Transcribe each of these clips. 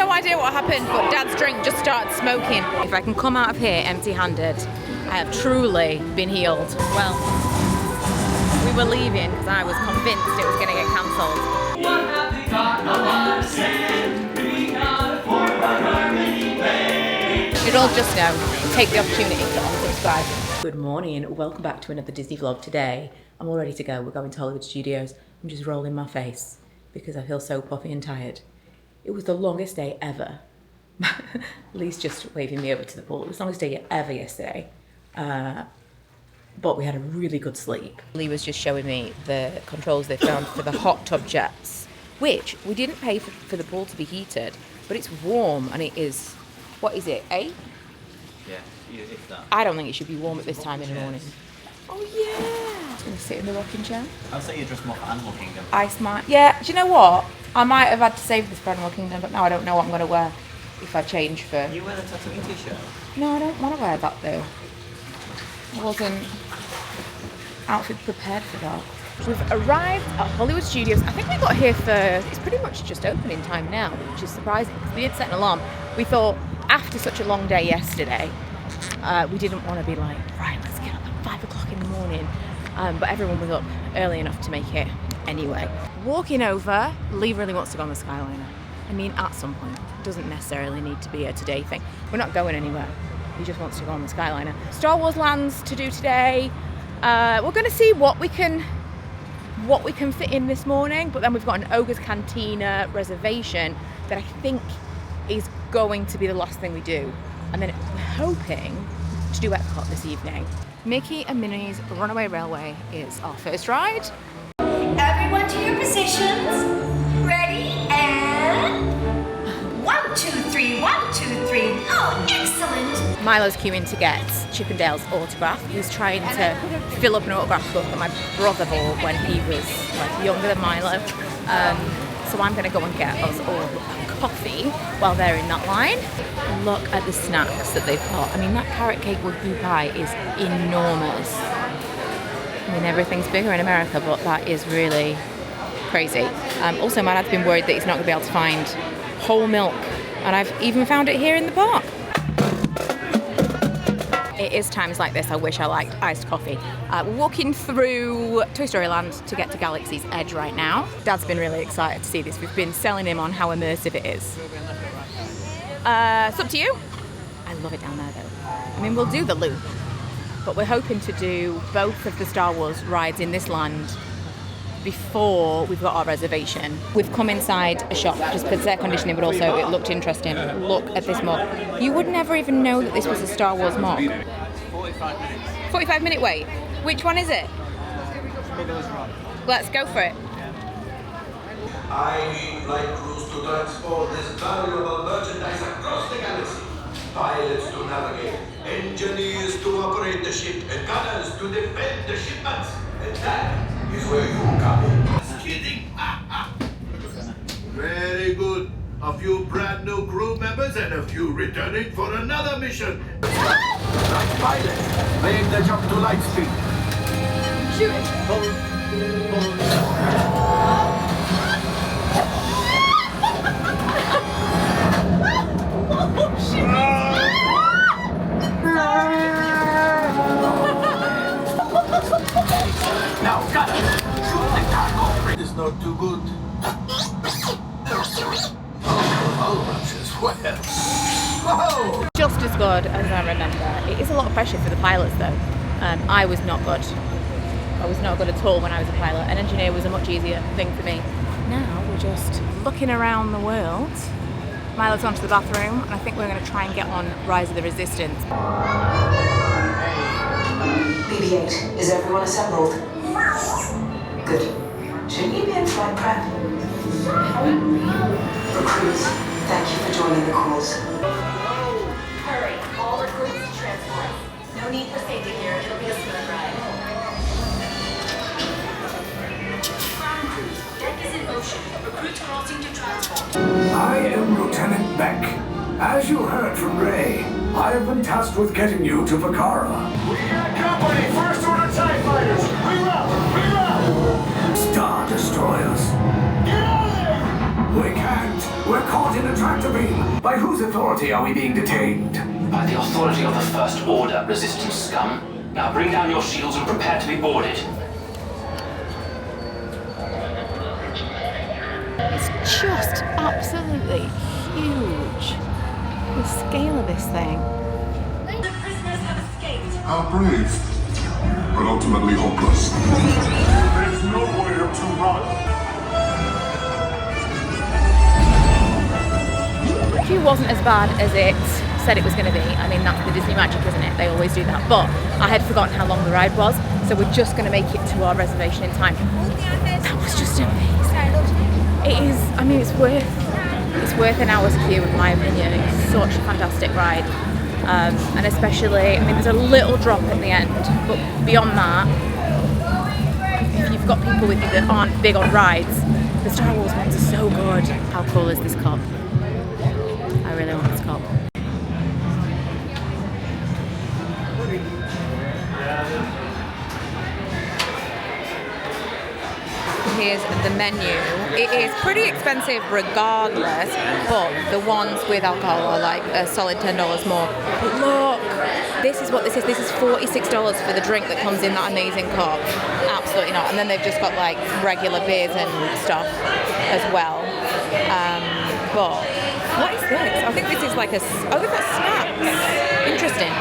no idea what happened, but Dad's drink just started smoking. If I can come out of here empty-handed, I have truly been healed. Well, we were leaving because I was convinced it was going to get cancelled. You'd all just know, take the opportunity to unsubscribe. Good morning and welcome back to another Disney vlog. Today, I'm all ready to go. We're going to Hollywood Studios. I'm just rolling my face because I feel so puffy and tired. It was the longest day ever. Lee's just waving me over to the pool. It was the longest day ever yesterday. But we had a really good sleep. Lee was just showing me the controls they found for the hot tub jets, which we didn't pay for the pool to be heated, but it's warm and it is, what is it, 8? Yeah, if that. I don't think it should be warm at this time in the morning. Oh yeah! I'm gonna sit in the rocking chair. I'd say you're dressed more for Animal Kingdom. Ice might, yeah, do you know what? I might have had to save this for Animal Kingdom, but now I don't know what I'm gonna wear if I change for... You wear the Tatooine t-shirt? No, I don't want to wear that though. I wasn't outfit prepared for that. We've arrived at Hollywood Studios. I think we got here for, it's pretty much just opening time now, which is surprising because we did set an alarm. We thought after such a long day yesterday, we didn't want to be like, right, let's get up at 5 o'clock in the morning. But everyone was up early enough to make it anyway. Walking over, Lee really wants to go on the Skyliner. I mean, at some point. It doesn't necessarily need to be a today thing. We're not going anywhere. He just wants to go on the Skyliner. Star Wars lands to do today. We're going to see what we can fit in this morning, but then we've got an Ogre's Cantina reservation that I think is going to be the last thing we do. And then we're hoping to do Epcot this evening. Mickey and Minnie's Runaway Railway is our first ride. Everyone to your positions. Ready and 1, 2, 3, 1, 2, 3. Oh, excellent. Milo's queuing to get Chippendale's autograph. He's trying to fill up an autograph book that my brother bought when he was like younger than Milo. So I'm going to go and get us all a coffee while they're in that line. Look at the snacks that they've got. I mean, that carrot cake with blue pie is enormous. I mean, everything's bigger in America, but that is really crazy. Also, my dad's been worried that he's not going to be able to find whole milk, and I've even found it here in the park. It is times like this I wish I liked iced coffee. We're walking through Toy Story Land to get to Galaxy's Edge right now. Dad's been really excited to see this. We've been selling him on how immersive it is. It's up to you. I love it down there though. I mean, we'll do the loop, but we're hoping to do both of the Star Wars rides in this land before we've got our reservation. We've come inside a shop just because it's air conditioning, but also it looked interesting. Look at this mug. You would never even know that this was a Star Wars mug. 45 minutes. 45-minute wait. Which one is it? Smugglers ride. Let's go for it. I need flight crews to transport this valuable merchandise across the galaxy. Pilots to navigate, engineers to operate the ship, and gunners to defend the shipments. And that is where you come in. Just kidding. Very good. A few brand new crew members and a few returning for another mission. Right pilots, make the jump to light speed. Shoot it. Now, gunner, shoot the cargo. It's not too good. Whoa! Just as good as I remember. It is a lot of pressure for the pilots though. I was not good. I was not good at all when I was a pilot. An engineer was a much easier thing for me. Now we're just looking around the world. Milo's gone to the bathroom and I think we're going to try and get on Rise of the Resistance. BB-8, is everyone assembled? Good. Shouldn't you be in flight prep? Recruits, thank you for joining the cause. Hurry, all recruits to transport. No need for safety gear, it'll be a smooth ride. Deck is in motion. Recruits crossing to transport. I am Lieutenant Beck. As you heard from Ray, I have been tasked with getting you to Vakara. We got company. First order TIE fighters. Reroute. Reroute. Star Destroyers. Get out of there. We can't. We're caught caught in a tractor beam. By whose authority are we being detained? By the authority of the First Order, resistance scum. Now bring down your shields and prepare to be boarded. It's just absolutely huge. The scale of this thing. The prisoners have escaped. How brave, but ultimately hopeless. There's nowhere to run. The queue wasn't as bad as it said it was going to be. I mean, that's the Disney magic, isn't it? They always do that. But I had forgotten how long the ride was, so we're just going to make it to our reservation in time. That was just amazing. It is, I mean, it's worth an hour's queue in my opinion. It's such a fantastic ride. And especially, I mean, there's a little drop at the end, but beyond that, if you've got people with you that aren't big on rides, the Star Wars ones are so good. How cool is this cup? I really want this cup. Here's the menu. It is pretty expensive regardless, but the ones with alcohol are like a solid $10 more. But look, this is what this is. This is $46 for the drink that comes in that amazing cup. Absolutely not. And then they've just got like regular beers and stuff as well. But what is this? I think this is like a, oh, they've got snacks. Interesting.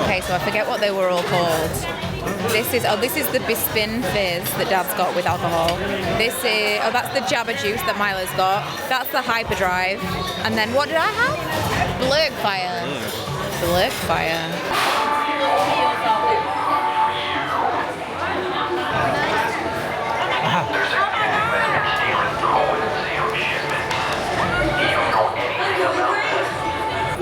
Okay, so I forget what they were all called. This is the Bispin Fizz that Dad's got with alcohol. This is, oh, that's the Jabba Juice that Milo's got. That's the Hyperdrive. And then what did I have? Blurkfire.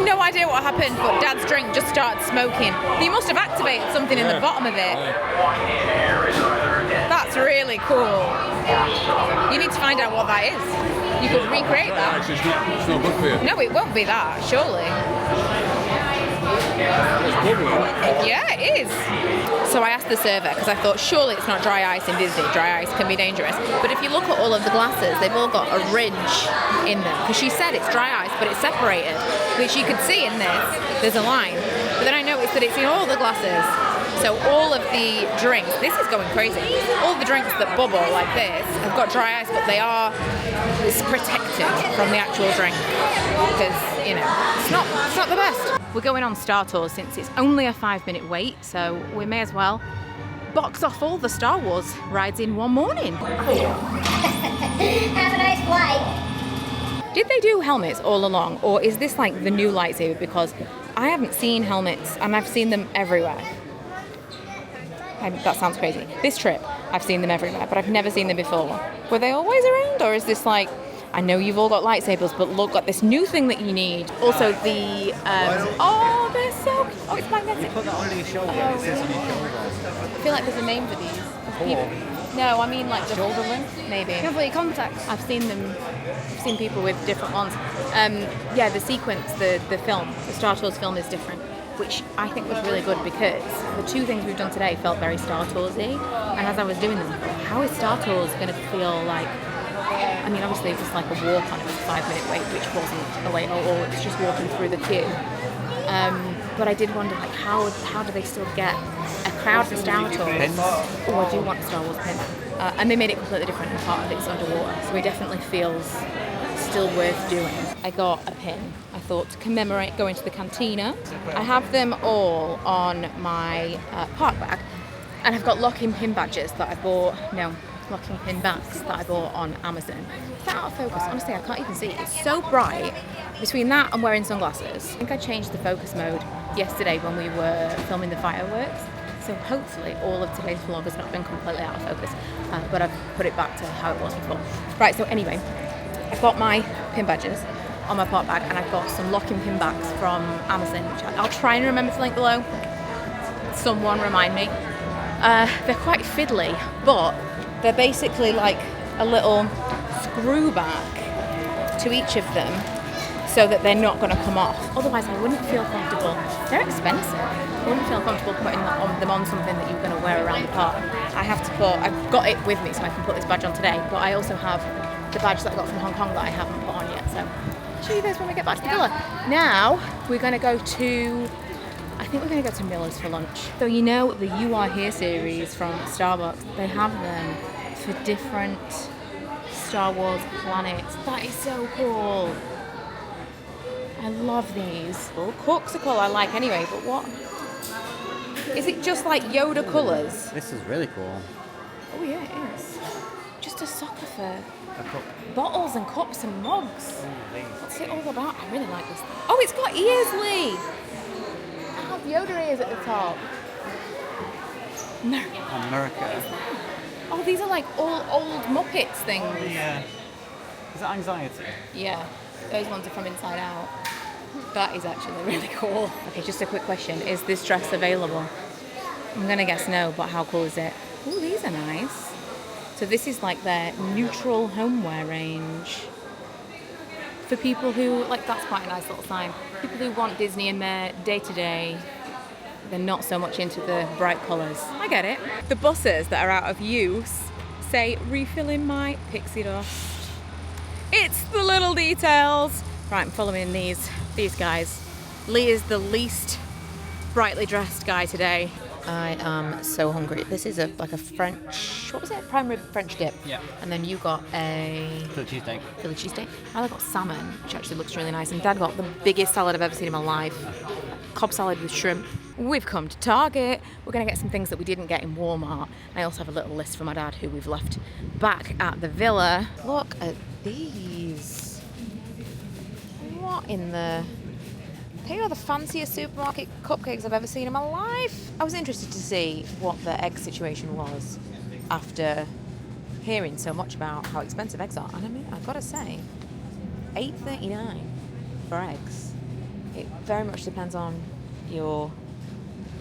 No idea what happened, but Dad's drink just started smoking. He must have activated something in the bottom of it. That's really cool. You need to find out what that is. You could recreate that. It's not good for you. No, it won't be that, surely. Yeah, it is. So I asked the server because I thought surely it's not dry ice in Disney. Dry ice can be dangerous. But if you look at all of the glasses, they've all got a ridge in them. Because she said it's dry ice, but it's separated, which you could see in this. There's a line. But then I noticed that it's in all the glasses. So all of the drinks, this is going crazy. All the drinks that bubble like this have got dry ice, but they are protected from the actual drink because, you know, it's not the best. We're going on Star Tours since it's only a 5-minute wait, so we may as well box off all the Star Wars rides in one morning. Have a nice flight. Did they do helmets all along, or is this like the new lightsaber? Because I haven't seen helmets and I've seen them everywhere. That sounds crazy. This trip, I've seen them everywhere, but I've never seen them before. Were they always around, or is this like, I know you've all got lightsabers, but look at this new thing that you need. Also the, oh, they're so, oh, it's magnetic. Put that on your shoulder. It says on your shoulder. I feel like there's a name for these. No, I mean like the shoulder length, maybe. Complete contacts. I've seen people with different ones. Yeah, the sequence, the film, the Star Tours film is different, which I think was really good because the two things we've done today felt very Star Toursy. And as I was doing them, how is Star Tours going to feel like? I mean, obviously it was like a walk on, it was a 5-minute wait, which wasn't a wait, or it's just walking through the queue. But I did wonder, like, how do they still get a crowd for Star Tours? Oh, I do want a Star Wars pin. And they made it completely different, and part of it's underwater, so it definitely feels still worth doing. I got a pin, I thought, to commemorate going to the Cantina. I have them all on my park bag, and I've got lock-in pin badges that I bought, locking pin bags that I bought on Amazon. Is that out of focus? Honestly, I can't even see. It's so bright. Between that and wearing sunglasses, I think I changed the focus mode yesterday when we were filming the fireworks. So hopefully all of today's vlog has not been completely out of focus, but I've put it back to how it was before. Right, so anyway, I've got my pin badges on my park bag, and I've got some locking pin bags from Amazon, which I'll try and remember to link below. Someone remind me. They're quite fiddly, but they're basically like a little screw back to each of them so that they're not going to come off. Otherwise, I wouldn't feel comfortable. They're expensive. I wouldn't feel comfortable putting them on something that you're going to wear around the park. I've got it with me so I can put this badge on today, but I also have the badge that I got from Hong Kong that I haven't put on yet. So I'll show you those when we get back to the villa. Now we're going to go to, I think we're going to go to Miller's for lunch. So you know the You Are Here series from Starbucks, they have them for different Star Wars planets. That is so cool. I love these. Well, Corksicle I like anyway, but what? Is it just like Yoda colours? This is really cool. Oh yeah, it is. Just a sucker for A cup. bottles and cups and mugs. Oh, these. What's it all about? I really like this thing. Oh, it's got ears, Lee! I have Yoda ears at the top. No. America. Oh, these are like all old Muppets things. Yeah. Is that anxiety? Yeah, those ones are from Inside Out. That is actually really cool. Okay, just a quick question. Is this dress available? I'm going to guess no, but how cool is it? Oh, these are nice. So this is like their neutral homeware range. For people who, like, that's quite a nice little sign. People who want Disney in their day-to-day, they're not so much into the bright colours. I get it. The buses that are out of use say, refilling my pixie dust. It's the little details. Right, I'm following these guys. Lee is the least brightly dressed guy today. I am so hungry. This is like a French, what was it? Prime rib French dip. Yeah. And then you got a Philly cheesesteak. Philly cheesesteak. I got salmon, which actually looks really nice. And Dad got the biggest salad I've ever seen in my life. Cobb salad with shrimp. We've come to Target. We're going to get some things that we didn't get in Walmart. I also have a little list for my dad who we've left back at the villa. Look at these. What in the... They are the fanciest supermarket cupcakes I've ever seen in my life. I was interested to see what the egg situation was after hearing so much about how expensive eggs are. And I mean, I've got to say, $8.39 for eggs. It very much depends on your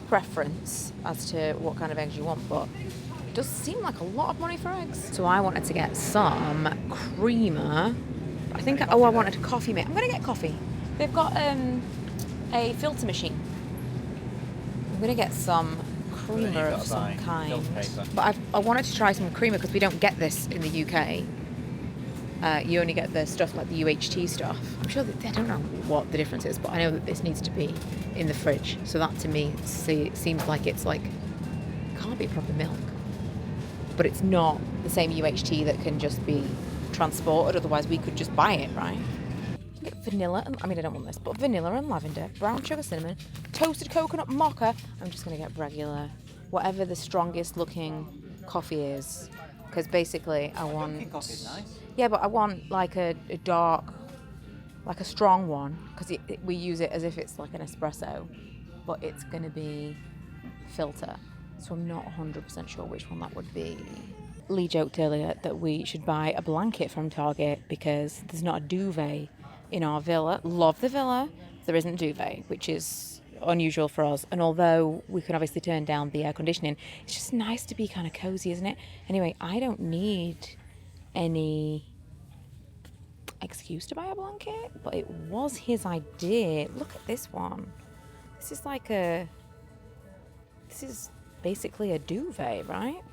preference as to what kind of eggs you want, but it does seem like a lot of money for eggs. So I wanted to get some creamer. I think, I wanted a coffee mate. I'm going to get coffee. They've got a filter machine. I'm going to get some creamer of some kind. But I wanted to try some creamer because we don't get this in the UK. You only get the stuff like the UHT stuff. I'm sure that I don't know what the difference is, but I know that this needs to be in the fridge. So that to me seems like it's like, can't be proper milk. But it's not the same UHT that can just be transported, otherwise we could just buy it, right? Get vanilla, and, I mean I don't want this, but vanilla and lavender, brown sugar cinnamon, toasted coconut mocha. I'm just going to get regular, whatever the strongest looking coffee is, because basically I want... Coffee's nice. Yeah, but I want like a dark, like a strong one, because we use it as if it's like an espresso, but it's going to be filter, so I'm not 100% sure which one that would be. Lee joked earlier that we should buy a blanket from Target because there's not a duvet in our villa. Love the villa. There isn't a duvet, which is unusual for us. And although we could obviously turn down the air conditioning, it's just nice to be kind of cozy, isn't it? Anyway, I don't need any excuse to buy a blanket, but it was his idea. Look at this one. This is basically a duvet, right?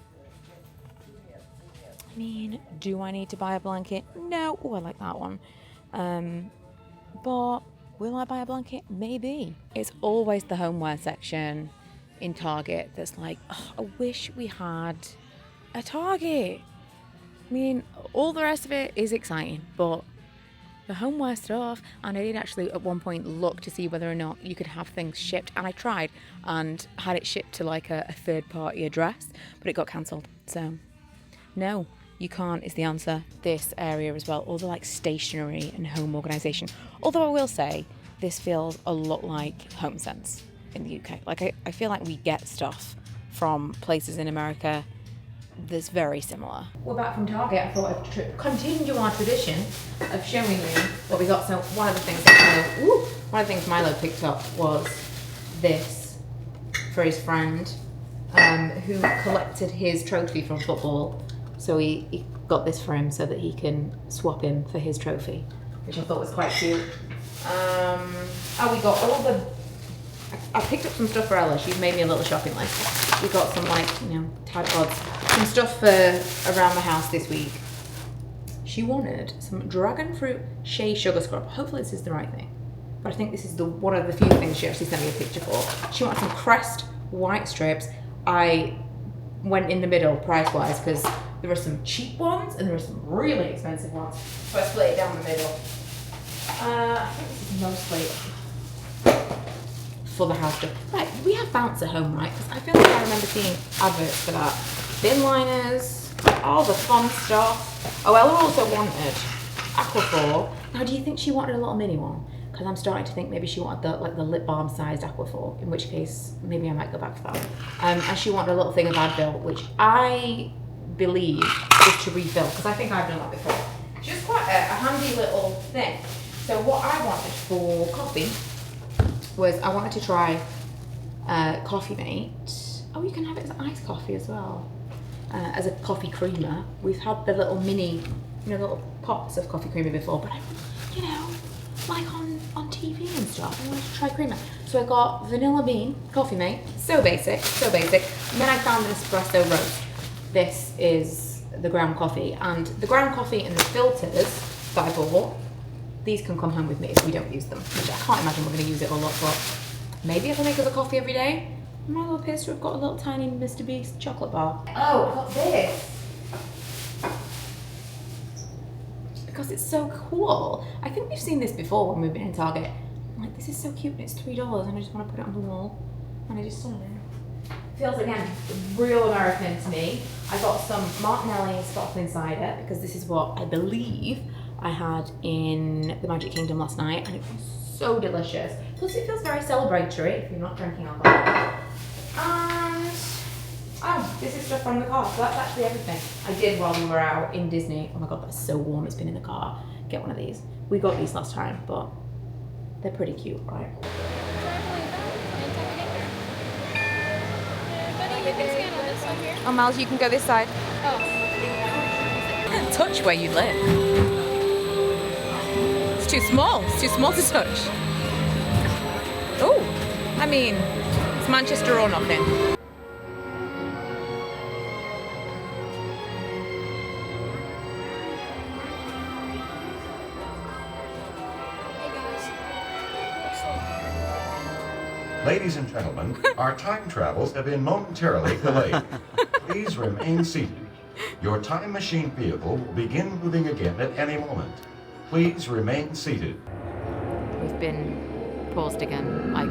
I mean, do I need to buy a blanket? No. Oh, I like that one. But will I buy a blanket? Maybe. It's always the homeware section in Target that's like, oh, I wish we had a Target. I mean, all the rest of it is exciting, but the homeware stuff, and I did actually at one point look to see whether or not you could have things shipped, and I tried and had it shipped to like a third-party address, but it got cancelled. So, no. You can't is the answer. This area as well, all the like stationery and home organisation. Although I will say, this feels a lot like HomeSense in the UK. Like I feel like we get stuff from places in America that's very similar. We're back from Target. I thought I'd continue our tradition of showing you what we got. So one of the things Milo picked up was this for his friend who collected his trophy from football. So he got this for him so that he can swap him for his trophy, which I thought was quite cute. We got all the... I picked up some stuff for Ella. She's made me a little shopping list. We got some, like, Tide Pods. Some stuff for around the house this week. she wanted some dragon fruit shea sugar scrub. Hopefully this is the right thing. But I think this is one of the few things she actually sent me a picture for. She wanted some Crest white strips. I went in the middle price-wise because there are some cheap ones and there are some really expensive ones. So I split it down the middle. I think this is mostly for the house stuff. Right, we have Bounce at home, right? Because I feel like I remember seeing adverts for that. Bin liners, all the fun stuff. Oh, Ella also wanted Aquaphor. Now, do you think she wanted a little mini one? Because I'm starting to think maybe she wanted the lip balm sized Aquaphor, in which case maybe I might go back for that. And she wanted a little thing of Advil, which I believe is to refill, because I think I've done that before. Just quite a handy little thing. So what I wanted for coffee was I wanted to try Coffee Mate. Oh, you can have it as iced coffee as well, as a coffee creamer. We've had the little mini, little pots of coffee creamer before, but like on TV and stuff. I wanted to try creamer. So I got vanilla bean, Coffee Mate. So basic, so basic. And then I found an espresso roast. This is the ground coffee. And the ground coffee and the filters that I bought, these can come home with me if we don't use them. Which I can't imagine we're going to use it a lot, but maybe if I make us a coffee every day. My little appears to have got a little tiny Mr. Beast chocolate bar. Oh, I got this. Because it's so cool. I think we've seen this before when we've been in Target. I'm like, this is so cute and it's $3 and I just want to put it on the wall. And I just saw it. Feels, again, real American to me. I got some Martinelli sparkling cider because this is what I believe I had in the Magic Kingdom last night and it was so delicious. Plus it feels very celebratory if you're not drinking alcohol. And this is stuff from the car, so that's actually everything. I did while we were out in Disney. Oh my god, that's so warm, it's been in the car. Get one of these. We got these last time, but they're pretty cute, right? Oh, Miles, you can go this side. Oh. Touch where you live. It's too small. It's too small to touch. Oh, I mean, it's Manchester or nothing. Ladies and gentlemen, our time travels have been momentarily delayed. Please remain seated. Your time machine vehicle will begin moving again at any moment. Please remain seated. We've been paused again, like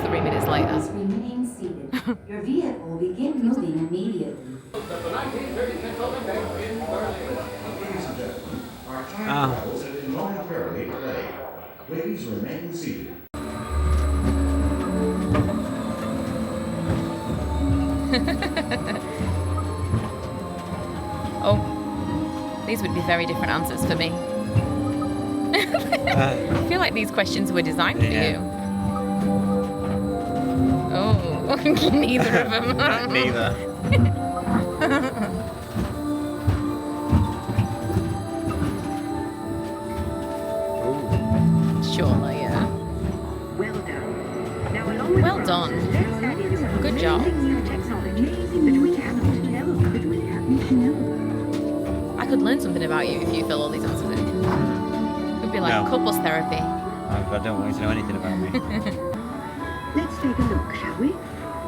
3 minutes later. Please remain seated. Your vehicle will begin moving immediately. Ladies and gentlemen, our time travels have been momentarily delayed. Please remain seated. Oh, these would be very different answers for me. I feel like these questions were designed for you. Oh, neither of them. Neither. Surely, yeah. Well done. Now, along with Well done. Good job. I could learn something about you if you fill all these answers in. It would be like couples therapy. I don't want you to know anything about me. Let's take a look, shall we?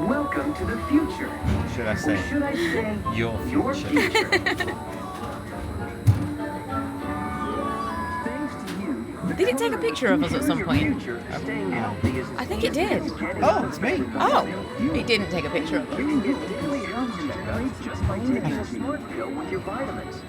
Welcome to the future. Should I say? Or should I say Your your future. future? Thanks to you. Did it take a picture of us at some point? Future, staying healthy is I think it did. Oh, it's me. Oh, it didn't take a picture of us. You can get daily health upgrades just by taking a smart pill with your vitamins.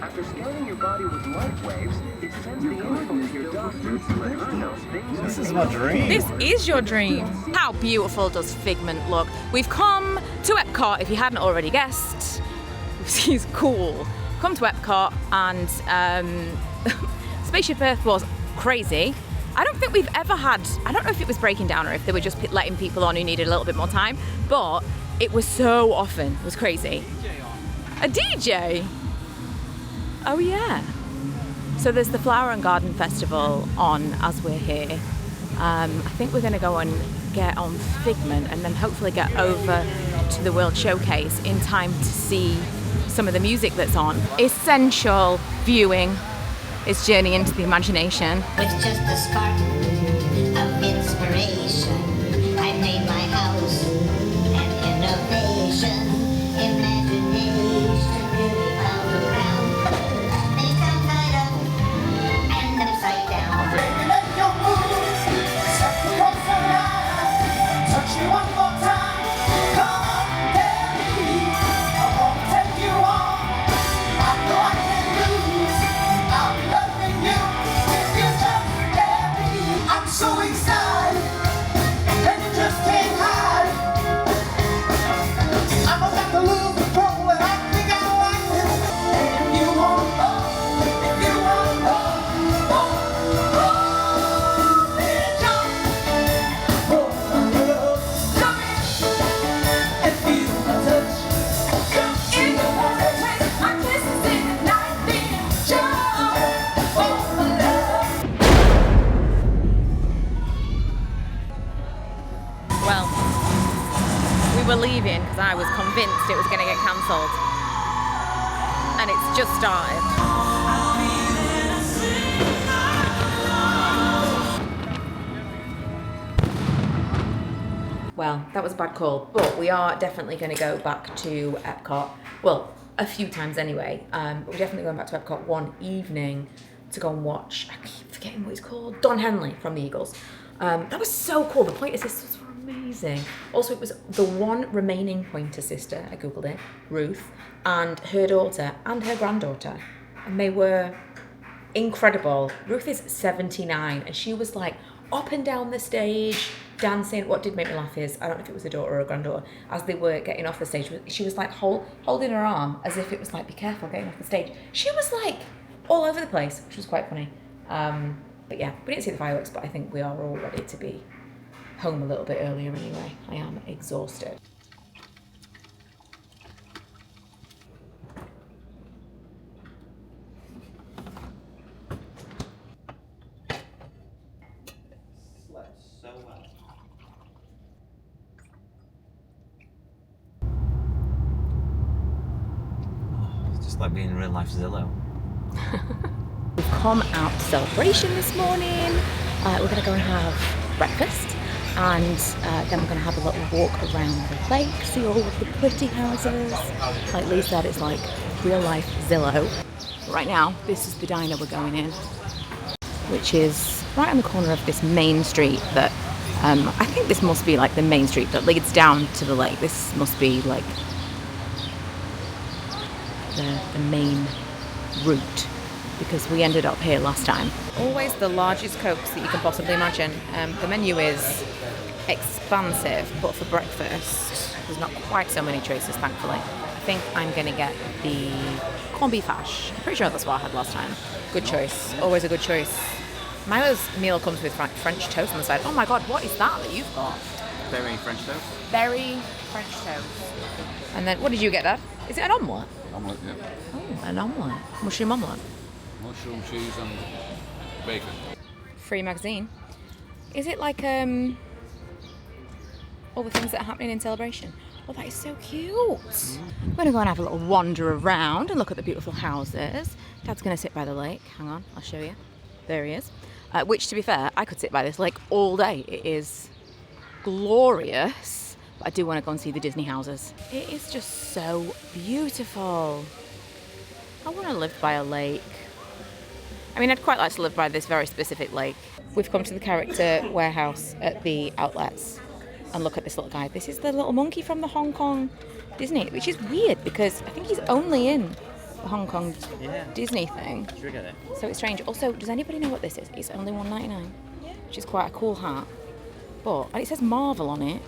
After scanning your body with light waves, it sends the info to your doctor to let her know things This is my dream. This is your dream. How beautiful does Figment look? We've come to Epcot, if you hadn't already guessed. She's cool. Come to Epcot and Spaceship Earth was crazy. I don't think we've ever had, I don't know if it was breaking down or if they were just letting people on who needed a little bit more time, but it was so often. It was crazy. A DJ? Oh yeah. So there's the Flower and Garden Festival on as we're here. I think we're going to go and get on Figment and then hopefully get over to the World Showcase in time to see some of the music that's on. Essential viewing is Journey into the Imagination. With just a spark of inspiration, I made my house an innovation. Imagination really comes around. They come right up and upside down. Baby, let your mood set the course alive. Touch me one more time. Come on, baby. I won't take you on. I know I can lose. I'll be loving you if you just let me. I'm so excited, and you just can't hide. I must have to lose control, and I think I like it. And if you want more, if you want more, then jump for my love. Jump in and feel my touch. Jump in the water, taste my kisses in the night, then jump for my love. Well, we were leaving because I was convinced it was going to get cancelled. And it's just started. Well, that was a bad call, but we are definitely going to go back to Epcot. Well, a few times anyway. But we're definitely going back to Epcot one evening to go and watch, I keep forgetting what it's called, Don Henley from the Eagles. That was so cool. The Pointer Sisters were amazing. Also, it was the one remaining Pointer sister, I googled it, Ruth, and her daughter and her granddaughter. And they were incredible. Ruth is 79 and she was like up and down the stage dancing. What did make me laugh is, I don't know if it was a daughter or a granddaughter, as they were getting off the stage, she was like holding her arm as if it was like, be careful getting off the stage. She was like all over the place, which was quite funny. But yeah, we didn't see the fireworks, but I think we are all ready to be home a little bit earlier anyway. I am exhausted. Slept so well. Oh, it's just like being real life Zillow. We've come out to Celebration this morning. We're going to go and have breakfast, and then we're going to have a little walk around the lake, see all of the pretty houses. Like Lee said, it's like real life Zillow. Right now, this is the diner we're going in, which is right on the corner of this main street that I think this must be like the main street that leads down to the lake. This must be like the main route, because we ended up here last time. Always the largest Cokes that you can possibly imagine. The menu is expansive, but for breakfast, there's not quite so many choices, thankfully. I think I'm gonna get the corned beef hash. I'm pretty sure that's what I had last time. Good choice, always a good choice. Milo's meal comes with French toast on the side. Oh my God, what is that you've got? Berry French toast. Berry French toast. And then, what did you get, Dad? Is it an omelette? Omelette, yeah. Oh, an omelette. Mushroom omelette. Mushroom, cheese and bacon. Free magazine. Is it like all the things that are happening in Celebration? Oh, that is so cute. I'm gonna go and have a little wander around and look at the beautiful houses. Dad's gonna sit by the lake. Hang on, I'll show you. There he is. Which, to be fair, I could sit by this lake all day. It is glorious. But I do want to go and see the Disney houses. It is just so beautiful. I want to live by a lake. I mean, I'd quite like to live by this very specific lake. We've come to the character warehouse at the outlets and look at this little guy. This is the little monkey from the Hong Kong Disney, which is weird because I think he's only in the Hong Kong Disney thing. Trigger it. So it's strange. Also, does anybody know what this is? It's only $1.99, which is quite a cool hat. But, and it says Marvel on it.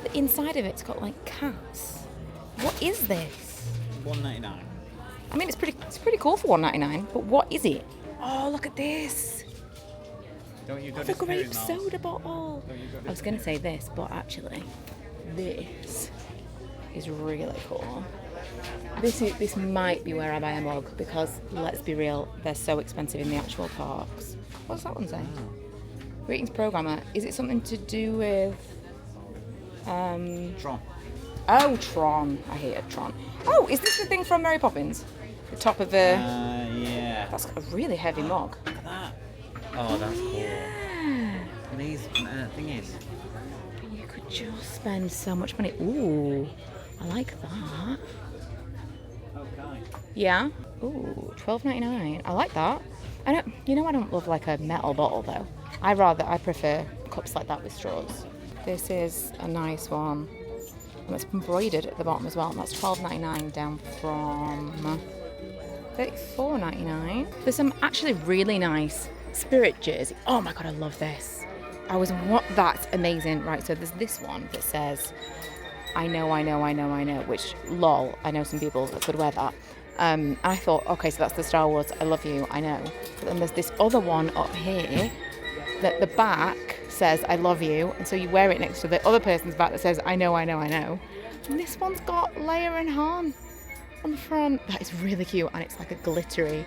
The inside of it's got like cats. What is this? $1.99. I mean, it's pretty cool for $1.99, but what is it? Oh, look at this. Don't you go the grape soda bottle. I was going to say this, but actually, this is really cool. This might be where I buy a mug because, let's be real, they're so expensive in the actual parks. What's that one say? Greetings, programmer. Is it something to do with... Tron. Oh, Tron. I hated Tron. Oh, is this the thing from Mary Poppins? The top of the... Yeah. That's a really heavy mug. Look at that. Oh, that's cool. Yeah. And these thingies. You could just spend so much money. Ooh, I like that. Okay. Yeah. Ooh, $12.99. I like that. I don't love like a metal bottle though. I prefer cups like that with straws. This is a nice one. And it's embroidered at the bottom as well. And that's $12.99 down from $34.99. There's some actually really nice Spirit jersey. Oh my god, I love this. That's amazing. Right, so there's this one that says, I know, which, lol, I know some people that could wear that. And I thought, okay, so that's the Star Wars, I love you, I know. But then there's this other one up here that the back says, I love you. And so you wear it next to the other person's back that says, I know. And this one's got Leia and Han on the front. That is really cute. And it's like a glittery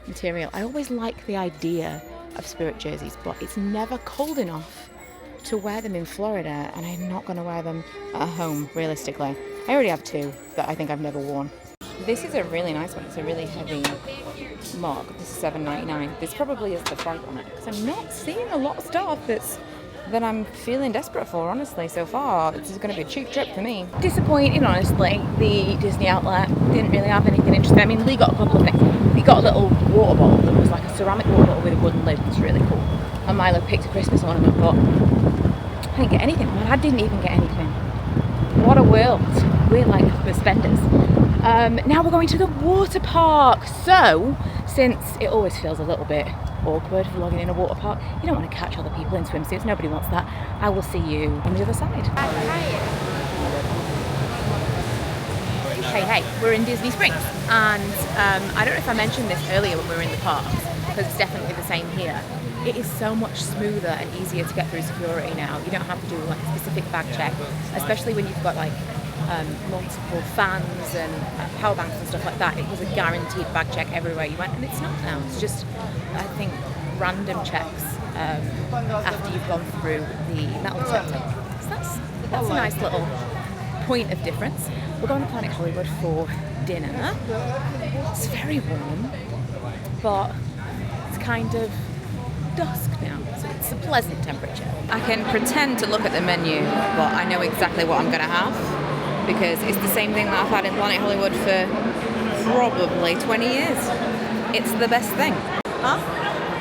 material. I always like the idea of Spirit jerseys, but it's never cold enough to wear them in Florida, and I'm not going to wear them at home, realistically. I already have two that I think I've never worn. This is a really nice one. It's a really heavy mug. This is $7.99. This probably is the front on it, because I'm not seeing a lot of stuff that I'm feeling desperate for, honestly, so far. This is going to be a cheap trip for me. Disappointing, honestly. The Disney outlet didn't really have anything interesting. I mean, Lee got a couple of things. He got a little water bottle that was like a ceramic water bottle with a wooden lid. It's really cool. And Milo picked a Christmas ornament, but I didn't get anything. My dad didn't even get anything. What a world. We're like the spenders. Now we're going to the water park. So, since it always feels a little bit awkward vlogging in a water park, you don't want to catch other people in swimsuits. Nobody wants that. I will see you on the other side. Hey, we're in Disney Springs, and I don't know if I mentioned this earlier when we were in the parks, because it's definitely the same here. It is so much smoother and easier to get through security now. You don't have to do like a specific bag check, especially when you've got like multiple fans and power banks and stuff like that. It was a guaranteed bag check everywhere you went, and it's not now. It's just, I think, random checks after you've gone through the metal detector. So that's a nice little point of difference. We're going to Planet Hollywood for dinner. It's very warm, but it's kind of dusk now, so it's a pleasant temperature. I can pretend to look at the menu, but I know exactly what I'm going to have, because it's the same thing that I've had in Planet Hollywood for probably 20 years. It's the best thing. Huh?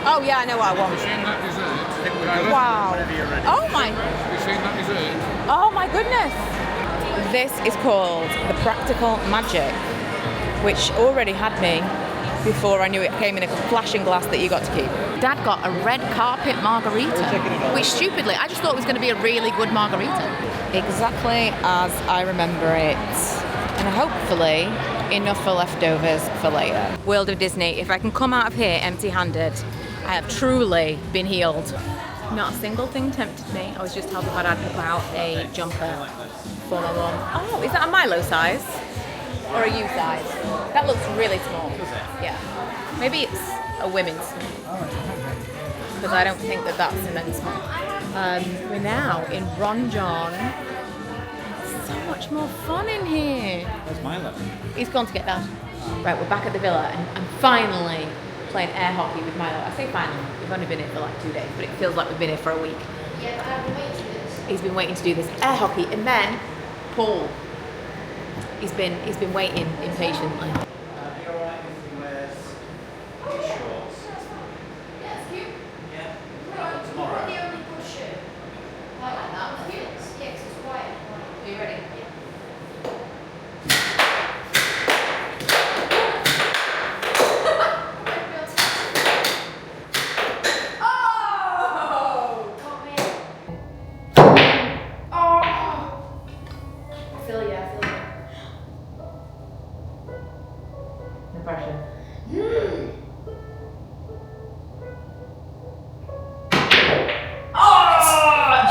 Oh yeah, I know what I want. You've seen that dessert? Wow. Oh my. You've seen that dessert? Oh my goodness. This is called the Practical Magic, which already had me before I knew it came in a flashing glass that you got to keep. Dad got a red carpet margarita, which stupidly, I just thought it was going to be a really good margarita. Exactly as I remember it. And hopefully enough for leftovers for later. World of Disney, if I can come out of here empty-handed, I have truly been healed. Not a single thing tempted me. I was just helping my dad pick out a jumper for my mum. Oh, is that a Milo size? Or a U size? That looks really small. Yeah. Maybe it's a women's, because I don't think that that's a men's small. We're now in Ron John. So much more fun in here. Where's Milo? He's gone to get Dad. Right, we're back at the villa, and I'm finally playing air hockey with Milo. I say finally, we've only been here for like 2 days, but it feels like we've been here for a week. Yeah, I've been waiting for this. He's been waiting to do this air hockey, and then Paul. He's been waiting impatiently.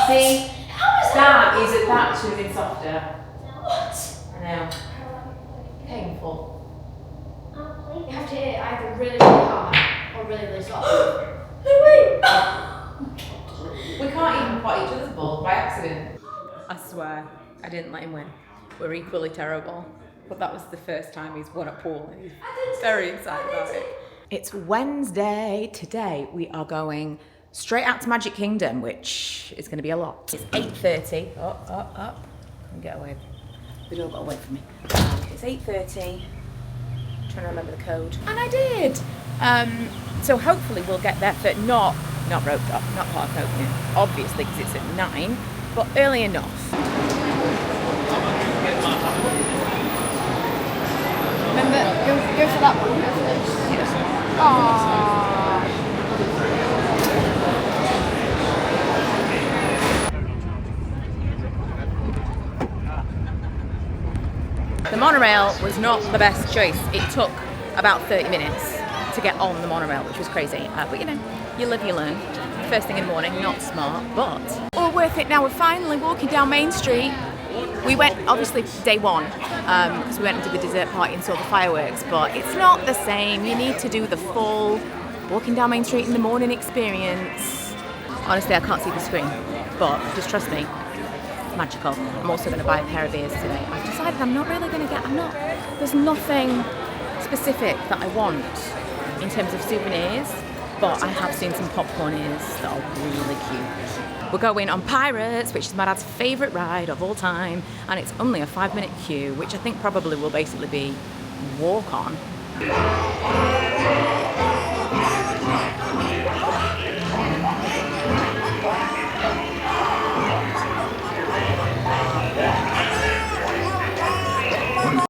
See? That should have been softer. What? I know. Painful. You have to hit it either really, really hard or really, really soft. We can't even pot each other's balls by accident. I swear, I didn't let him win. We're equally terrible. But that was the first time he's won a pool and he's very excited about it. It's Wednesday. Today we are going straight out to Magic Kingdom, which is going to be a lot. It's 8:30. Up. Get away. They all got away from me. It's 8:30. Trying to remember the code. And I did. So hopefully we'll get there for not roped up, not park opening, obviously because it's at 9, but early enough. Remember, go for that one. Go for this. Yeah. Aww. The monorail was not the best choice. It took about 30 minutes to get on the monorail, which was crazy. But you know, you live, you learn. First thing in the morning, not smart, but all worth it now. We're finally walking down Main Street. We went, obviously, day one, because we went into the dessert party and saw the fireworks, but it's not the same. You need to do the full walking down Main Street in the morning experience. Honestly, I can't see the screen, but just trust me, it's magical. I'm also going to buy a pair of ears today. I've decided I'm not really going to get, there's nothing specific that I want in terms of souvenirs, but I have seen some popcorn ears that are really cute. We're going on Pirates, which is my dad's favourite ride of all time, and it's only a 5-minute queue, which I think probably will basically be walk on.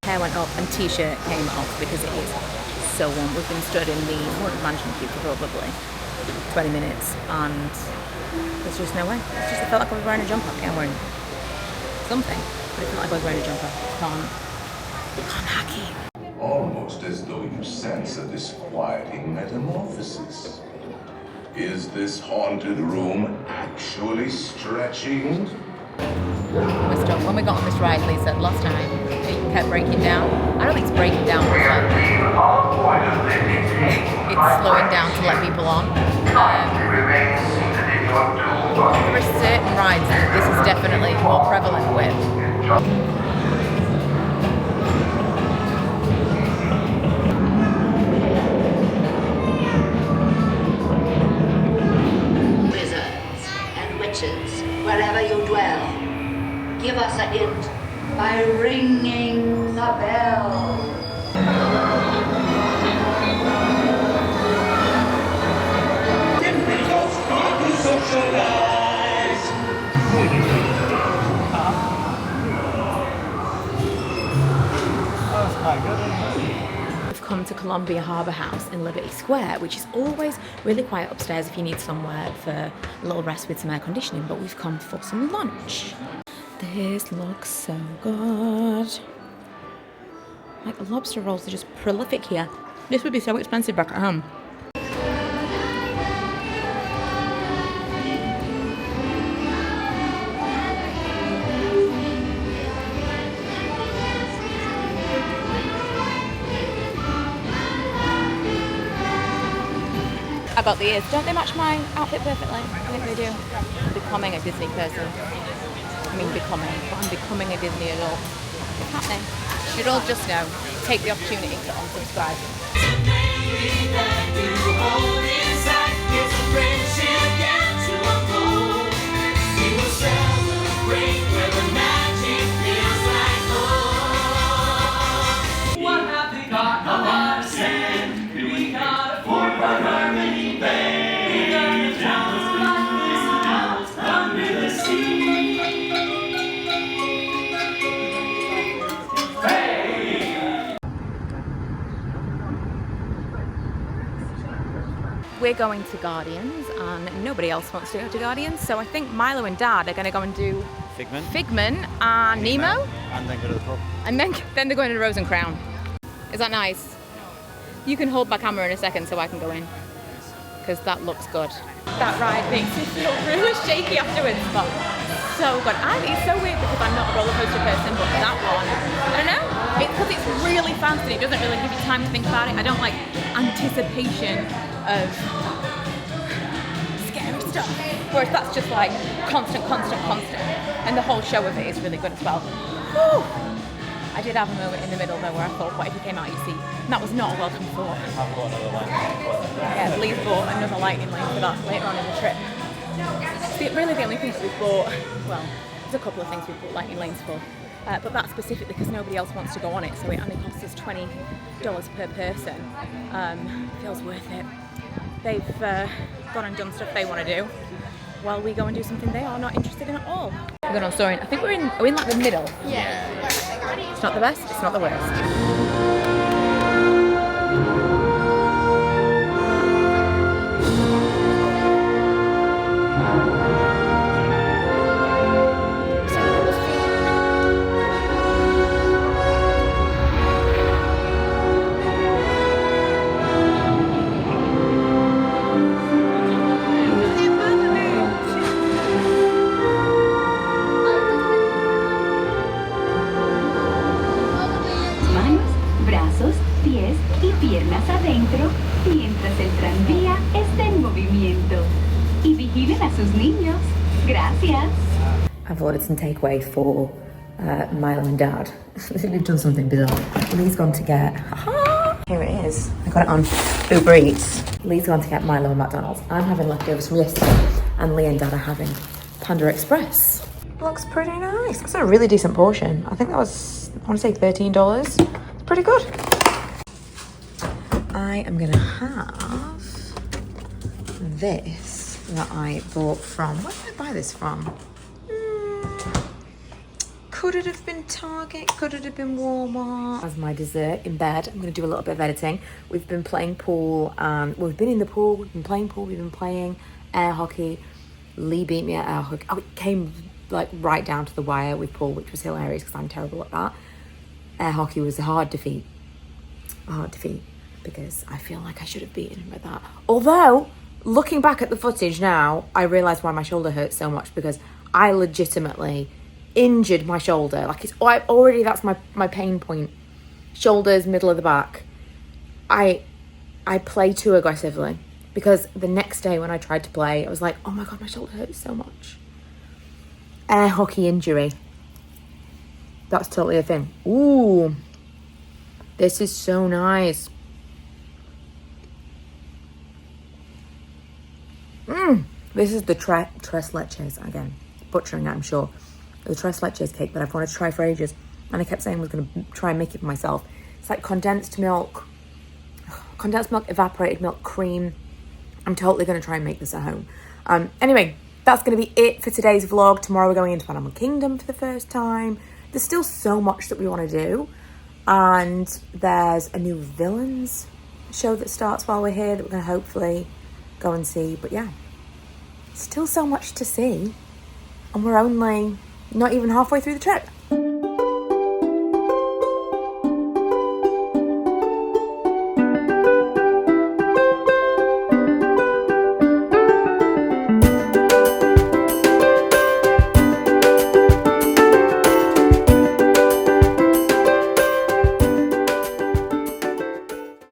Hair went up and t-shirt came off because it is so warm. We've been stood in the Haunted Mansion queue for probably 20 minutes and there's just no way. It's just, I felt like I was wearing a jumper. Okay, I'm wearing something, but it felt like I was wearing a jumper. I'm hacky. Almost as though you sense a disquieting metamorphosis. Is this haunted room actually stretching? When we got on this ride, Lisa, last time, it kept breaking down. I don't think it's breaking down. It's slowing down to let people on. There are certain rides that this is definitely more prevalent with. Wizards and witches, wherever you dwell, give us a hint by ringing the bell. We've come to Columbia Harbour House in Liberty Square, which is always really quiet upstairs if you need somewhere for a little rest with some air conditioning, but we've come for some lunch. This looks so good. Like, the lobster rolls are just prolific here. This would be so expensive back at home. I got the ears. Don't they match my outfit perfectly? I think they do. I'm becoming a Disney person. I mean becoming, but I'm becoming a Disney adult. It's happening. You should all just know. Take the opportunity to unsubscribe. What have they got of our sin? We got a fort for harmony bay. We got a town like this out under the sea. We're going to Guardians and nobody else wants to go to Guardians, so I think Milo and Dad are going to go and do Figment and Nemo. And then go to the pub. And then they're going to Rose and Crown. Is that nice? You can hold my camera in a second so I can go in, because that looks good. That ride makes me feel really shaky afterwards, but so good. And it's so weird because I'm not a roller coaster person, but that one, I don't know, it's because it's really fast and it doesn't really give you time to think about it. I don't like anticipation of scary stuff, whereas that's just like constant, and the whole show of it is really good as well. Whew. I did have a moment in the middle though where I thought, what if you came out of your seat? And that was not a welcome thought. I've got another one. Yeah, Lee's bought another lightning lane for that later on in the trip. Really the only things we've bought, well, there's a couple of things we've bought lightning lanes for, but that's specifically because nobody else wants to go on it, so it only costs us $20 per person. Feels worth it. They've gone and done stuff they want to do, while we go and do something they are not interested in at all. We're going on Soaring. I think are we in like the middle? Yeah. It's not the best, it's not the worst. Adentro, mientras el tranvía está en movimiento. Y vigilen a sus niños. Gracias. I've ordered some takeaway for Milo and Dad. They've done something bizarre. Lee's gone to get... Here it is. I got it on Uber Eats. Lee's gone to get Milo and McDonald's. I'm having leftovers from yesterday, and Lee and Dad are having Panda Express. Looks pretty nice. It's a really decent portion. I think that was, I want to say $13. It's pretty good. I am gonna have this that I bought from, where did I buy this from? Could it have been Target? Could it have been Walmart? As my dessert in bed, I'm gonna do a little bit of editing. We've been playing pool, well, we've been in the pool, we've been playing pool, we've been playing air hockey. Lee beat me at air hockey. Oh, it came like right down to the wire with pool, which was hilarious because I'm terrible at that. Air hockey was a hard defeat. Because I feel like I should have beaten him with that. Although, looking back at the footage now, I realise why my shoulder hurts so much, because I legitimately injured my shoulder. Like, it's already, that's my pain point. Shoulders, middle of the back. I play too aggressively, because the next day when I tried to play, I was like, oh my God, my shoulder hurts so much. Air hockey injury. That's totally a thing. Ooh. This is so nice. This is the tres leches, again, butchering it, I'm sure. The tres leches cake that I've wanted to try for ages, and I kept saying I was going to try and make it for myself. It's like condensed milk, evaporated milk, cream. I'm totally going to try and make this at home. Anyway, that's going to be it for today's vlog. Tomorrow we're going into Animal Kingdom for the first time. There's still so much that we want to do. And there's a new villains show that starts while we're here that we're going to hopefully go and see. But yeah, still so much to see. And we're only not even halfway through the trip.